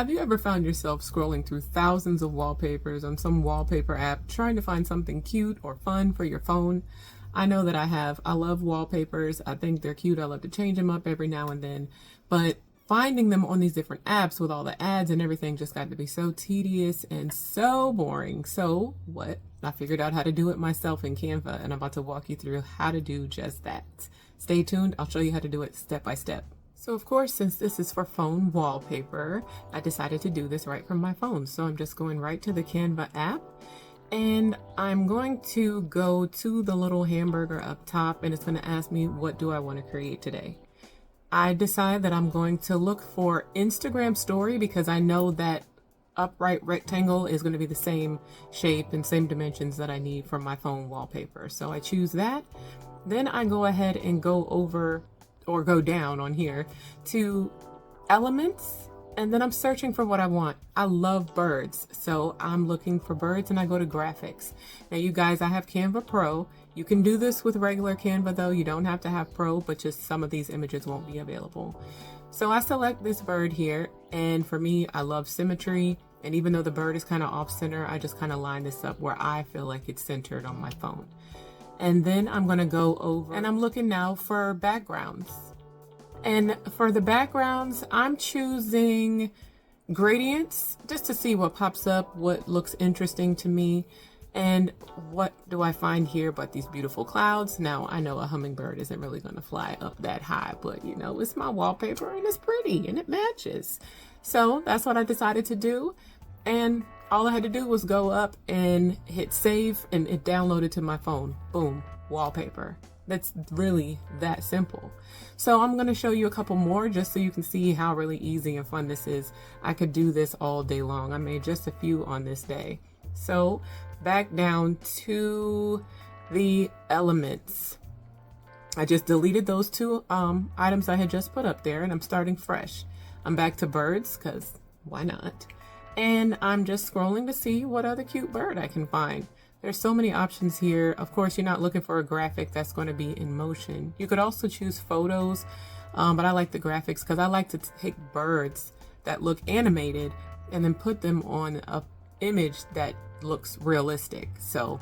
Have you ever found yourself scrolling through thousands of wallpapers on some wallpaper app trying to find something cute or fun for your phone? I know that I have. I love wallpapers. I think they're cute. I love to change them up every now and then. But finding them on these different apps with all the ads and everything just got to be so tedious and so boring. So what? I figured out how to do it myself in Canva, and I'm about to walk you through how to do just that. Stay tuned. I'll show you how to do it step by step. So of course, since this is for phone wallpaper, I decided to do this right from my phone. So I'm just going right to the Canva app, and I'm going to go to the little hamburger up top, and it's going to ask me, what do I want to create today? I decide that I'm going to look for Instagram story because I know that upright rectangle is going to be the same shape and same dimensions that I need for my phone wallpaper. So I choose that. Then I go ahead and go over or go down on here to elements, and then I'm searching for what I want. I love birds, so I'm looking for birds, and I go to graphics. Now you guys, I have Canva Pro. You can do this with regular Canva though. You don't have to have Pro, but just some of these images won't be available. So I select this bird here, and for me, I love symmetry, and even though the bird is kind of off center, I just kind of line this up where I feel like it's centered on my phone. And then I'm going to go over, and I'm looking now for backgrounds. And for the backgrounds, I'm choosing gradients just to see what pops up, what looks interesting to me. And what do I find here but these beautiful clouds? Now, I know a hummingbird isn't really going to fly up that high, but you know, it's my wallpaper and it's pretty and it matches. So that's what I decided to do. And all I had to do was go up and hit save, and it downloaded to my phone. Boom, wallpaper. That's really that simple. So I'm going to show you a couple more just so you can see how really easy and fun this is. I could do this all day long. I made just a few on this day. So back down to the elements. I just deleted those two items I had just put up there, and I'm starting fresh. I'm back to birds because why not? And I'm just scrolling to see what other cute bird I can find. There's so many options here. Of course, you're not looking for a graphic that's going to be in motion. You could also choose photos, but I like the graphics because I like to take birds that look animated and then put them on an image that looks realistic. So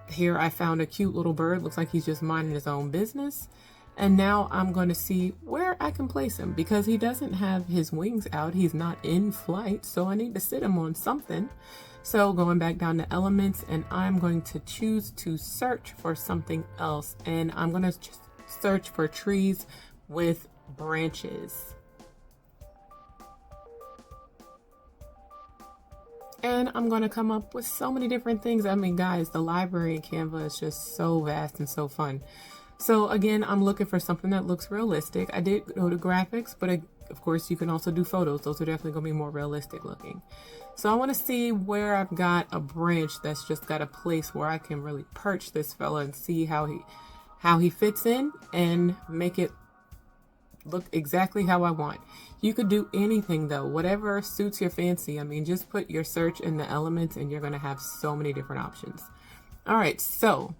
here I found a cute little bird. Looks like he's just minding his own business. And now I'm going to see where I can place him because he doesn't have his wings out. He's not in flight, so I need to sit him on something. So going back down to elements, and I'm going to choose to search for something else. And I'm going to just search for trees with branches. And I'm going to come up with so many different things. I mean, guys, the library in Canva is just so vast and so fun. So again, I'm looking for something that looks realistic. I did go to graphics, but of course you can also do photos. Those are definitely going to be more realistic looking. So I want to see where I've got a branch that's just got a place where I can really perch this fella and see how he fits in and make it look exactly how I want. You could do anything though, whatever suits your fancy. I mean, just put your search in the elements and you're going to have so many different options. All right, so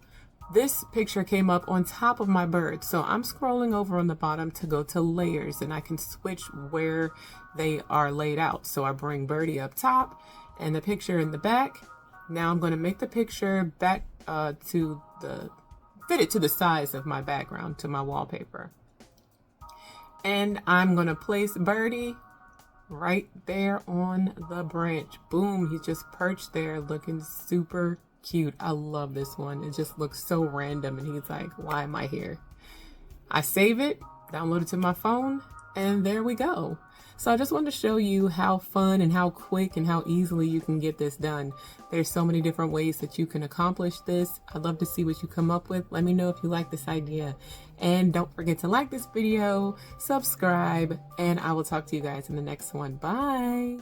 this picture came up on top of my bird. So I'm scrolling over on the bottom to go to layers, and I can switch where they are laid out. So I bring birdie up top and the picture in the back. Now I'm going to make the picture back fit it to the size of my background, to my wallpaper. And I'm going to place birdie right there on the branch. Boom, he's just perched there looking super cute. I love this one. It just looks so random, and he's like, why am I here? I save it, download it to my phone, and there we go. So I just wanted to show you how fun and how quick and how easily you can get this done. There's so many different ways that you can accomplish this. I'd love to see what you come up with. Let me know if you like this idea, and don't forget to like this video, subscribe, and I will talk to you guys in the next one. Bye.